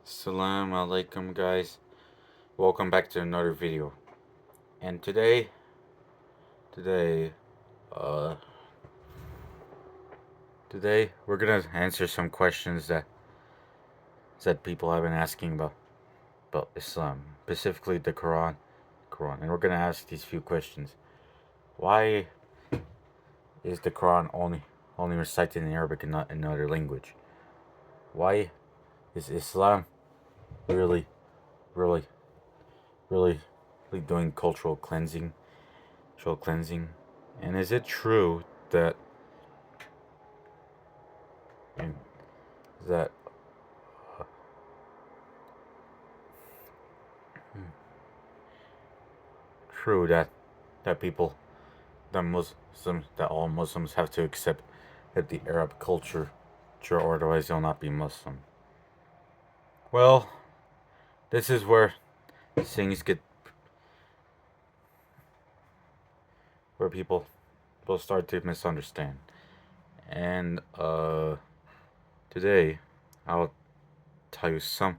Assalamu alaikum, guys. Welcome back to another video. And today, uh, today we're gonna answer some questions that people have been asking about Islam, specifically the Quran. And we're gonna ask these few questions. Why is the Quran only recited in Arabic and not in another language? Why is Islam really, really, really, really doing cultural cleansing? And is it true that and that true that people that all Muslims have to accept that the Arab culture, or otherwise they'll not be Muslim? Well, this is where things get where people will start to misunderstand. And today I'll tell you some.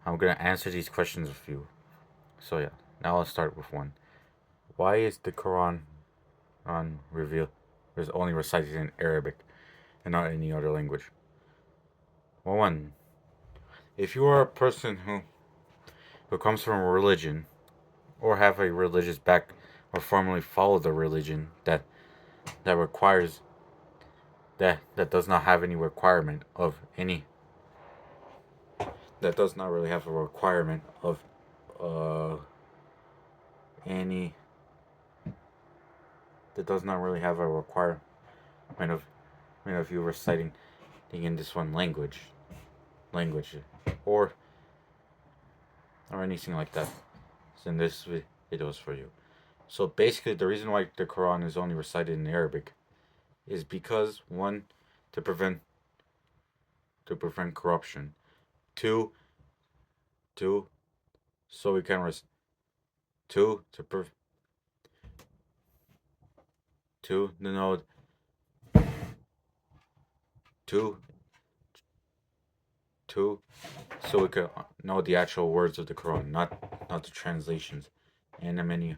I'm gonna answer these questions with you. So yeah, now let's start with one. Why is the Quran on reveal is only recited in Arabic and not any other language? Well, one, if you are a person who comes from a religion or have a religious back or formally follow the religion that requires that does not have any requirement of any that does not really have a requirement of uh any that does not really have a requirement of you reciting in this one language or anything like that. So in this video is for you. So basically, the reason why the Quran is only recited in Arabic is because one, to prevent corruption. Two, two, so we can two to know two two, so we can know the actual words of the Quran, not the translations, and the menu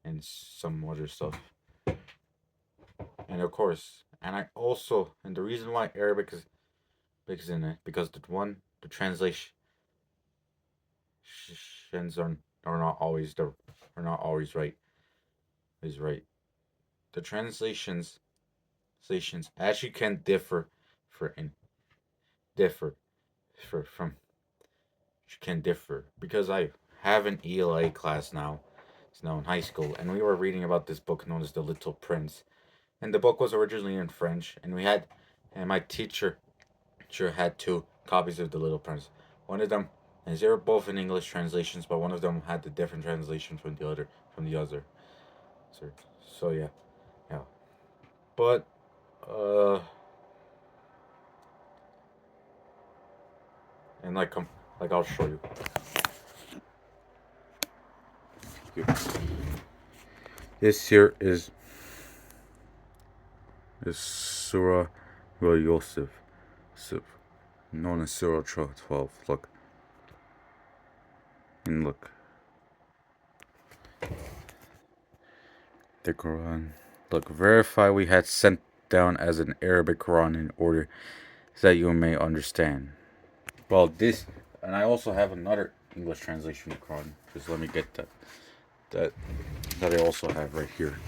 and some other stuff. And of course, and the reason why Arabic is in it because the translations are not always right. Is right. The translations actually can for in differ for from can differ because I have an ELA class now. It's now in high school, and we were reading about this book known as The Little Prince. And the book was originally in French, and my teacher had two copies of The Little Prince. One of them, and they were both in English translations, but one of them had the different translation from the other. So, so yeah. But uh, and like I'll show you. Here. This here is Surah Al Yosef, known as Surah 12. Look. And look. The Quran. Look, verify we had sent down as an Arabic Quran in order that you may understand. Well, and I also have another English translation of Quran. Just let me get that I also have right here.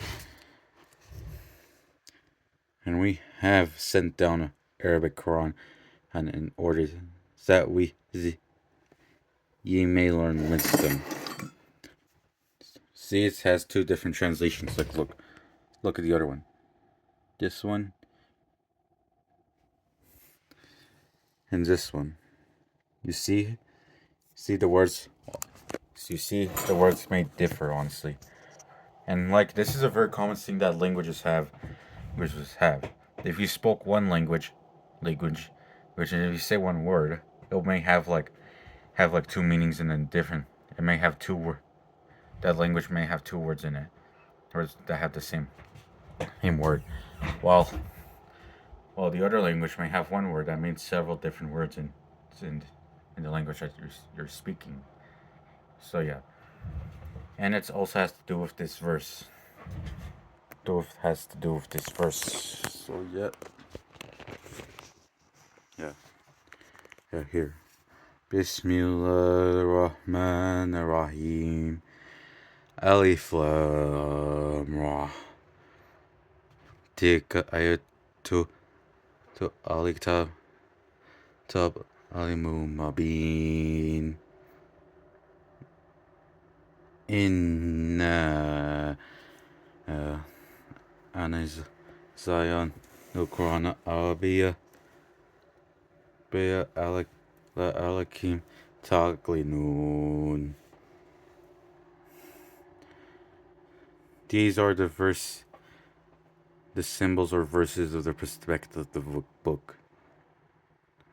And we have sent down an Arabic Quran and in order that ye may learn wisdom. See, it has two different translations. Like, look at the other one. This one and this one. You see the words. You see the words may differ, honestly. And like this is a very common thing that languages have. If you spoke one language, which if you say one word, it may have like two meanings and then different. It may have that language may have two words in it, or that have the same word. While the other language may have one word that means several different words in in the language that you're speaking. So yeah, and it also has to do with this verse. Has to do with this verse. So yeah, yeah, yeah. Here, Bismillahirrahmanirrahim. Alif Lam Ra. Tilka ayatu to Al-Kitab Tab Alimul Mabin. Inna Aniz Zion no Quran Arabiya Bia Alek La Alakim Taglinun. These are the symbols or verses of the perspective of the book,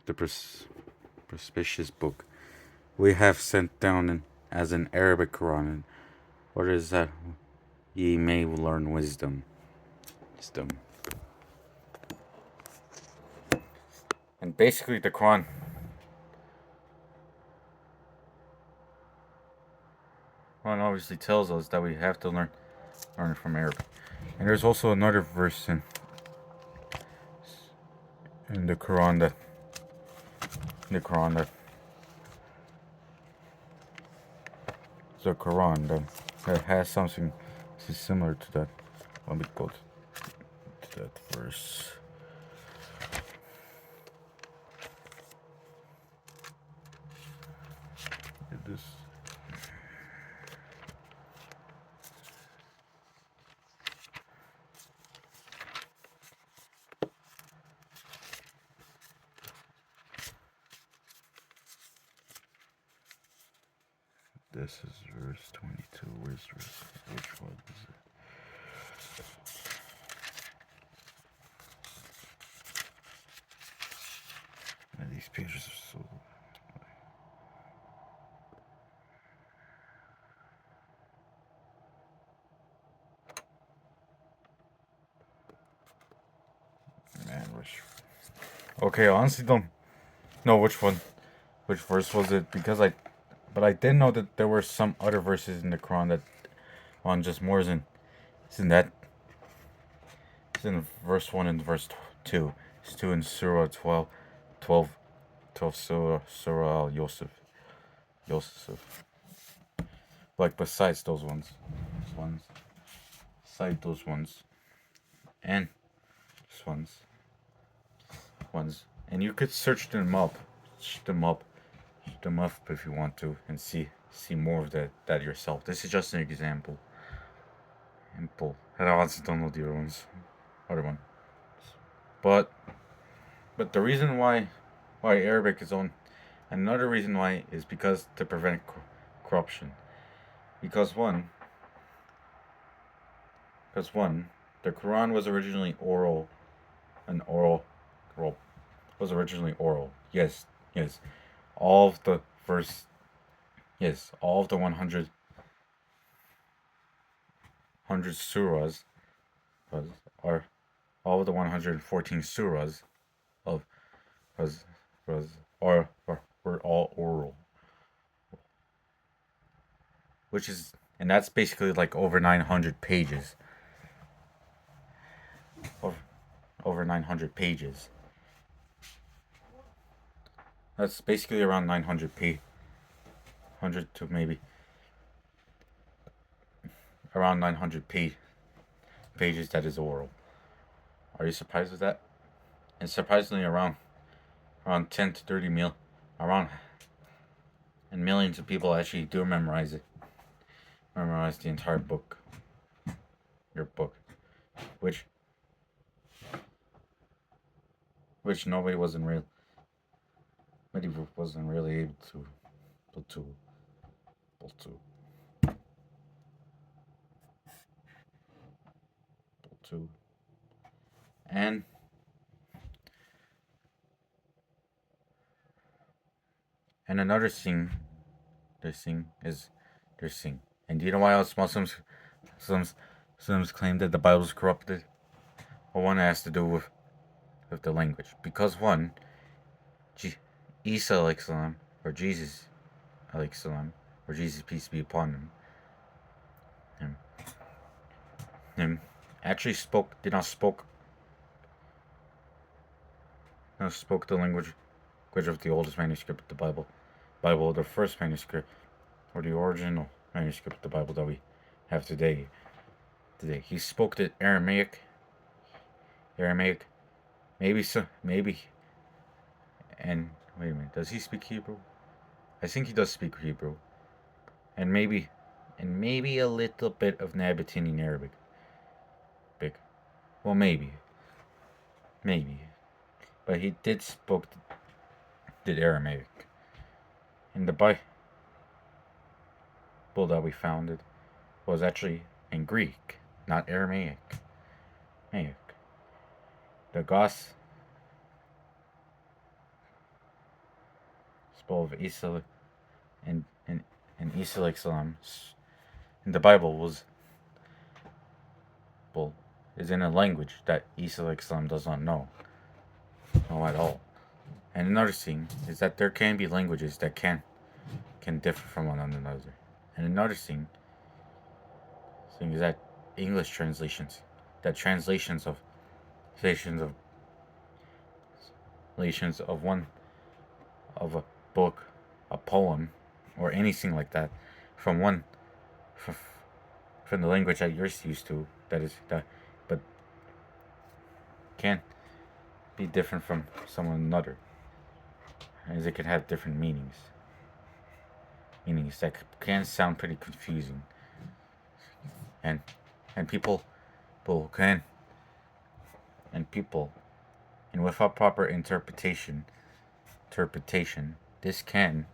the perspicacious book we have sent down as an Arabic Quran. What is that? Ye may learn wisdom. And basically, the Quran obviously tells us that we have to learn from Arabic. And there's also another verse in the Quran that that has something similar to that. Let me go to that verse. This. This is verse 22. Which one is it? And these pages are so. Man, okay, I honestly don't know which verse was it, but I did know that there were some other verses in the Quran that on just more than it's in verse 1 and verse 2. It's 2 in Surah 12 Surah Al Yusuf. Like besides those ones. Besides those ones. And this ones. And you could search them up if you want to, and see more of that yourself. This is just an example. And I also don't know the other one. But the reason why Arabic is on, another reason why is because to prevent corruption. Because one, the Quran was originally oral. Was originally oral. Yes. All of the verse. Yes, all of the 100 surahs are all of the 114 surahs of were all oral, and that's basically like over 900 pages. Over 900 pages. That's basically around 100 to maybe around 900 pages that is oral. Are you surprised with that? And surprisingly, around 10 to 30 and millions of people actually do memorize it. Memorize the entire book. Your book, which nobody wasn't really able to. And another thing, And do you know why else Muslims claim that the Bible is corrupted? Well, one has to do with the language. Because one, Isa or Jesus, alayhi salam, or Jesus peace be upon him, him actually spoke the language of the oldest manuscript of the Bible, the first manuscript, or the original manuscript of the Bible that we have today. He spoke the Aramaic, maybe, and wait a minute, does he speak Hebrew? I think he does speak Hebrew, and maybe a little bit of Nabatean Arabic. Big, well, maybe, but he did Aramaic. And the Bible that we founded was actually in Greek, not Aramaic. Aramaic. The Gospel of Isa and Isa alayhi salam in the Bible is in a language that Isa alayhi salam does not know at all. And another thing is that there can be languages that can differ from one another. And another thing is that English translations, translations of one of a book, a poem, or anything like that, from one from the language that you're used to, but can be different from someone another, as it can have different meanings that can sound pretty confusing, and people can and without proper interpretation, this can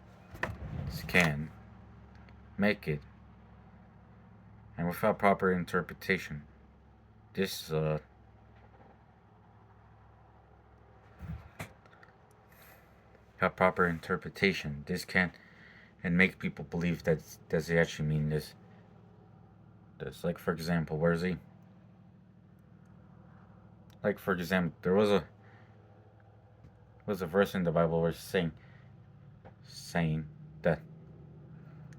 make it, and without proper interpretation, this without proper interpretation, this can and make people believe that does he actually mean this. Like for example, there was a verse in the Bible where it's saying that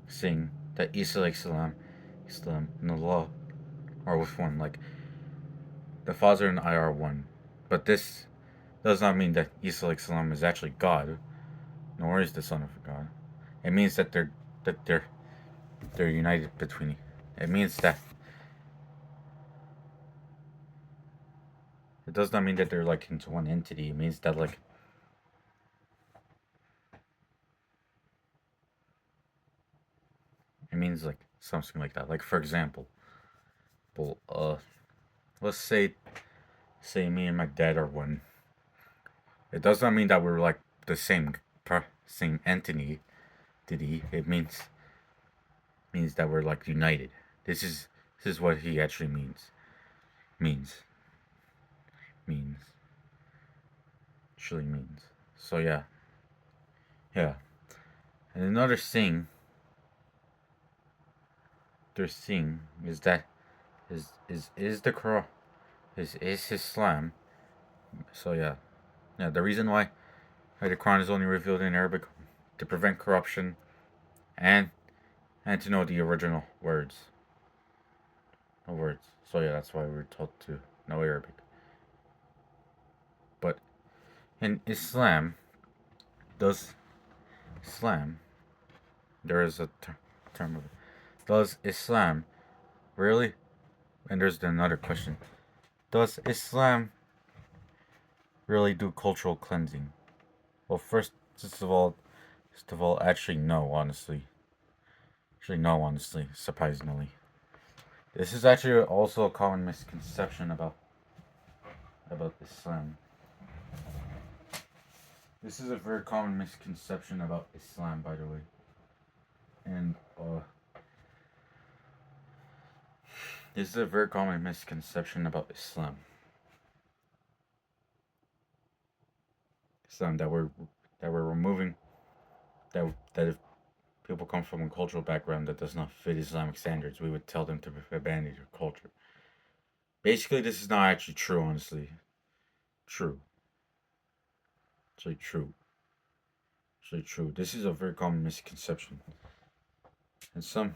Isa alayhi salam and Allah are with one, like the Father and I are one. But this does not mean that Isa alayhi salam is actually God, nor is the Son of God. It means that they're united between. It means that it does not mean that they're like into one entity. It means that like something like that. Like for example, let's say me and my dad are one. It does not mean that we're like the same entity. It means that we're like united. This is what he actually means. Means. Actually means. So yeah. And another thing is that is the Quran is Islam. So yeah. The reason why the Quran is only revealed in Arabic to prevent corruption and to know the original words. No words. So yeah, that's why we're told to know Arabic. But in Islam, there is a term of it. Does Islam really? And there's another question. Does Islam really do cultural cleansing? Well, first of all, actually no, honestly. Surprisingly. This is actually also a common misconception about Islam. This is a very common misconception about Islam, by the way. And this is a very common misconception about Islam. That we're removing, that if people come from a cultural background that does not fit Islamic standards, we would tell them to abandon their culture. Basically, this is not actually true, honestly. Actually true. Actually true. This is a very common misconception. And some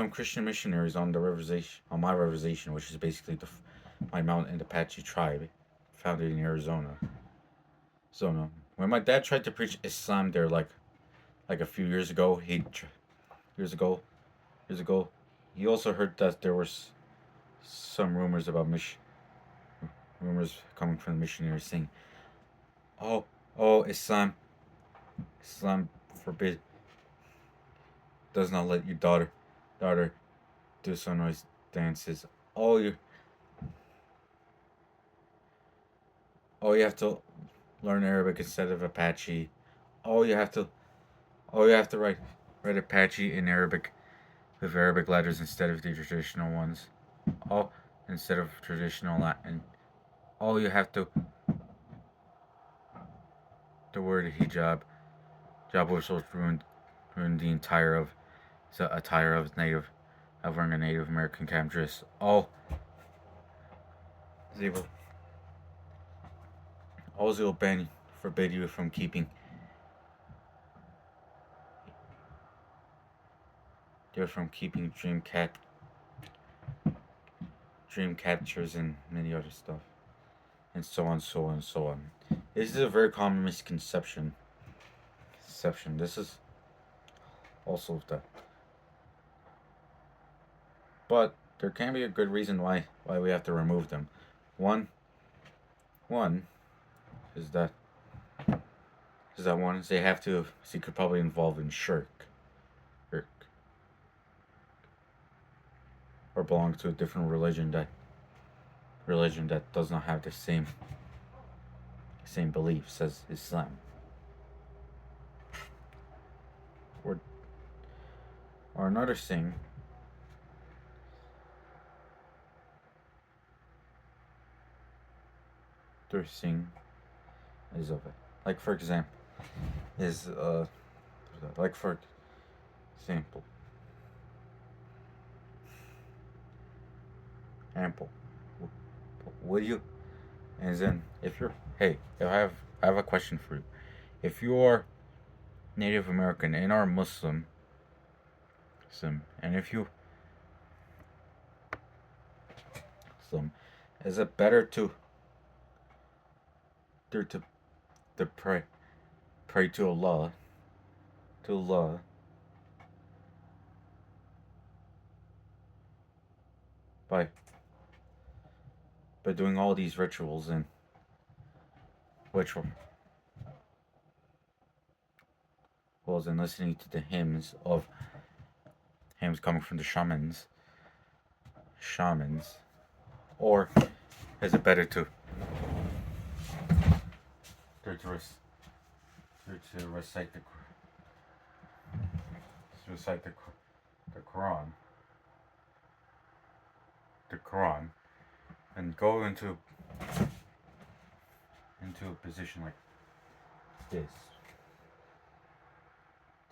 Christian missionaries on the reservation, on my reservation, which is basically my mountain Apache tribe, founded in Arizona. So no, when my dad tried to preach Islam there, like a few years ago, years ago, years ago, he also heard that there was some rumors coming from the missionaries saying, "Oh, oh, Islam forbid does not let your daughter do sunrise dances. Oh, you have to learn Arabic instead of Apache. Oh, you have to write Apache in Arabic with Arabic letters instead of the traditional ones. Oh, instead of traditional Latin. Oh, you have to the word hijab. Job also ruined the entire of the attire of wearing a Native American camp dress. Oh, they will also ban forbid you from keeping dream catchers and many other stuff. And so on, so on, so on. This is a very common misconception. This is also the, but there can be a good reason why we have to remove them. One one is that one is they have to so you could probably involve in shirk or belong to a different religion that does not have the same beliefs as Islam. Or another thing is of it. Like for example, is like for example, ample. Would you? And then if you're hey, if I have a question for you. If you're Native American and are Muslim, and if you Muslim, is it better to pray to Allah by doing all these rituals and rituals and listening to the hymns coming from the shamans, or is it better to, recite the Quran, and go into a position like this.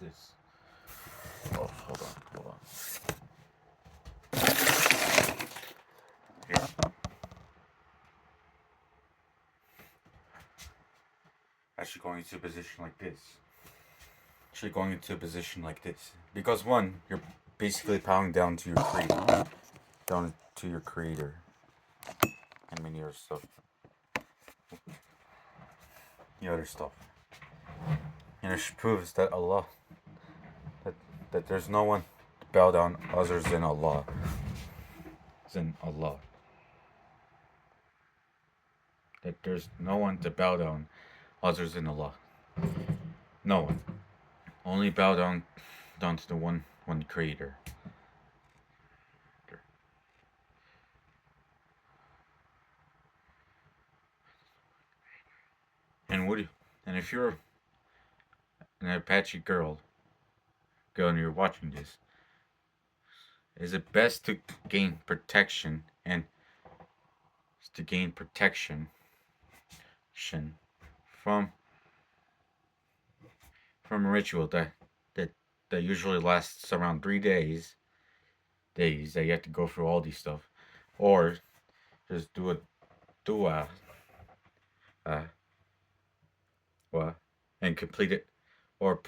This. Oh, hold on. Here. Actually, going into a position like this. Because one, you're basically bowing down to your creator, and many other stuff. And it proves that that there's no one to bow down other than Allah. That there's no one to bow down other than Allah. No one. Only bow down to the one creator. And if you're an Apache girl and you're watching this, is it best to gain protection from a ritual that usually lasts around 3 days that you have to go through all these stuff, or just do a what and complete it, or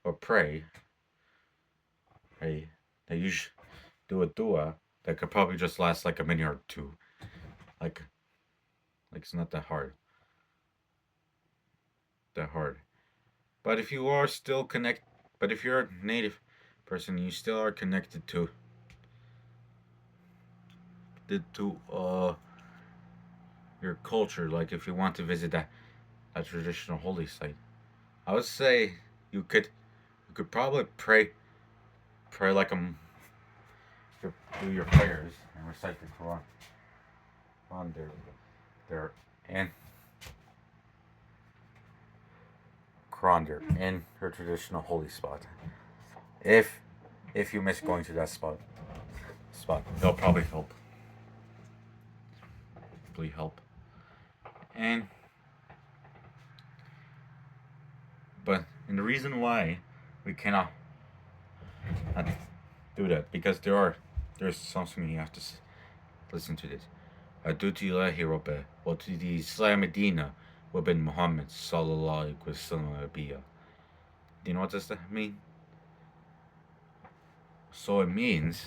or pray, they usually do a dua that could probably just last like a minute or two. Like it's not that hard. But if you are still connect, but if you're a native person, you still are connected to your culture. Like if you want to visit that traditional holy site, I would say you could you could probably pray like do your prayers and recite the Quran on there and Quran there in her traditional holy spot. If if you miss going to that spot, they'll probably help. And and the reason why we cannot not do that because there's something you have to listen to this. Aduti Lahi Rabbe, Watidi Islam Medina, Wabin Muhammad Sallallahu Alaihi Wasallam. Do you know what does that mean? So it means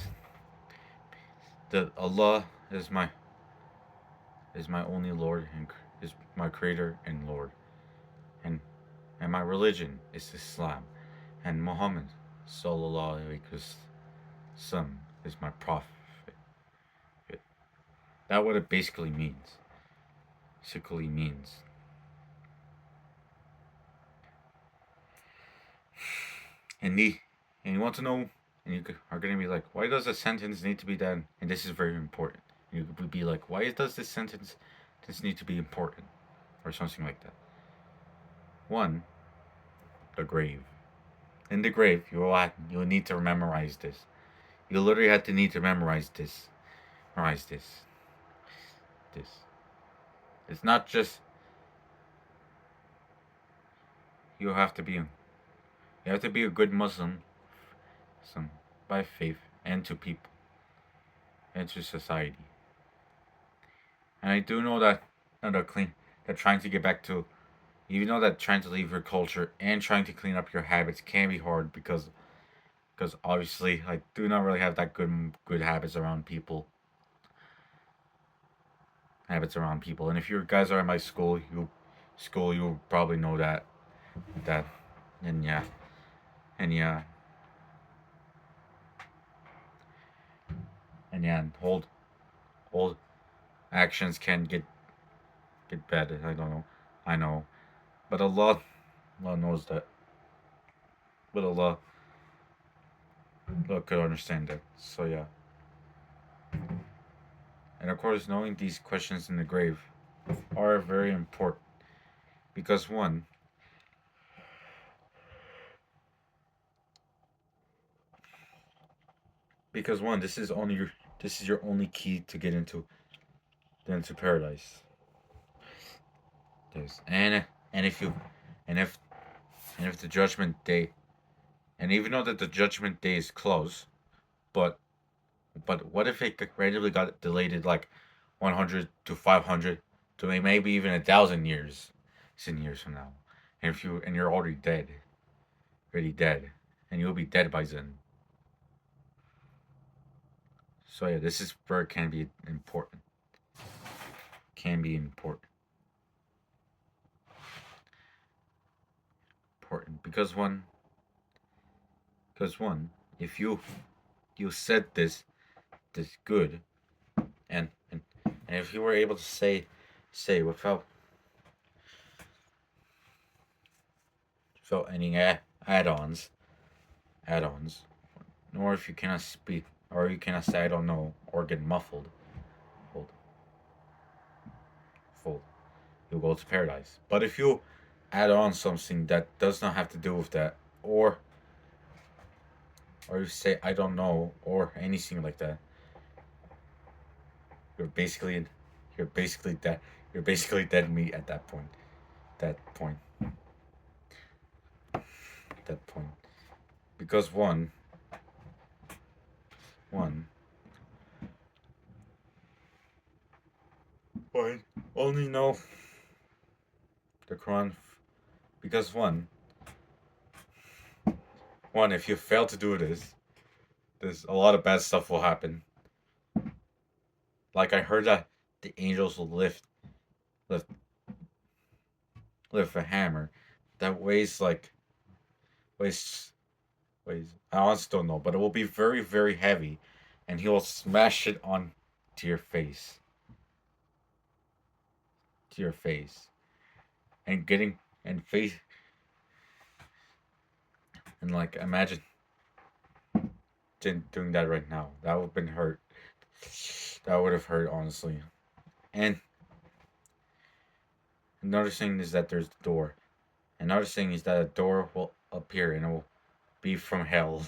that Allah is my only Lord and is my Creator and Lord, and and my religion is Islam, and Muhammad Sallallahu Alaihi Wasallam is my prophet. That's what it basically means. Basically means. And the and you want to know, and you are gonna be like, why does a sentence need to be done? And this is very important. You could be like, why does this sentence need to be important, or something like that. One, the grave. In the grave, you'll need to memorize this. You literally have to need to memorize this. Memorize this. This. It's not just you have to be. You have to be a good Muslim, some by faith, and to people, and to society. And I do know that they're trying to get back to. You know that trying to leave your culture and trying to clean up your habits can be hard because obviously I do not really have that good habits around people. And if you guys are in my school, you probably know that, and yeah, and yeah, and old actions can get bad. I don't know, I know, but Allah knows that, but Allah could understand that. So yeah, and of course, knowing these questions in the grave are very important because one, this is your only key to get into paradise. Yes, and if you and if the judgment day, and even though that the judgment day is close, but what if it randomly got delayed like 100 to 500 to maybe even 1,000 years, years from now, and you're already dead, and you'll be dead by then. So yeah, this is where it can be important. Can be important because if you said this good, and if you were able to say without any add-ons, nor if you cannot speak or you cannot say I don't know or get hold, full, you'll go to paradise. But if you add on something that does not have to do with that, or you say I don't know or anything like that, you're basically you're basically dead. You're basically dead meat at that point. That point. That point. Because one, I only know the Quran Because one, if you fail to do this, there's a lot of bad stuff will happen. Like I heard that the angels will lift lift a hammer that weighs weighs I honestly don't know, but it will be very, very heavy, and he will smash it on to your face. To your face. And getting and face and like imagine doing that right now. That would have been hurt. That would have hurt honestly. And another thing is that there's the door. Another thing is that a door will appear and it will be from hell.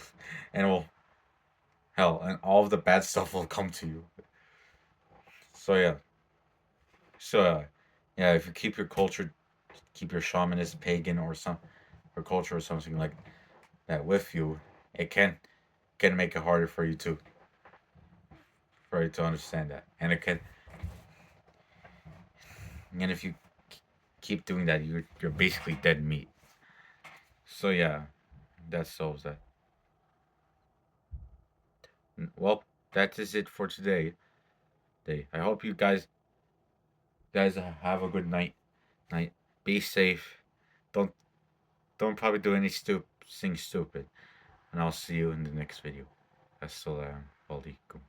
And it will hell and all of the bad stuff will come to you. So yeah. So if you keep your culture, keep your shamanist, pagan, or culture or something like that with you, it can make it harder for you to understand that, and if you keep doing that, you're basically dead meat. So yeah, that solves that. Well, that is it for today. I hope you guys have a good night. Night. Be safe. Don't don't probably do any thing stupid. And I'll see you in the next video. Assalamu alaikum.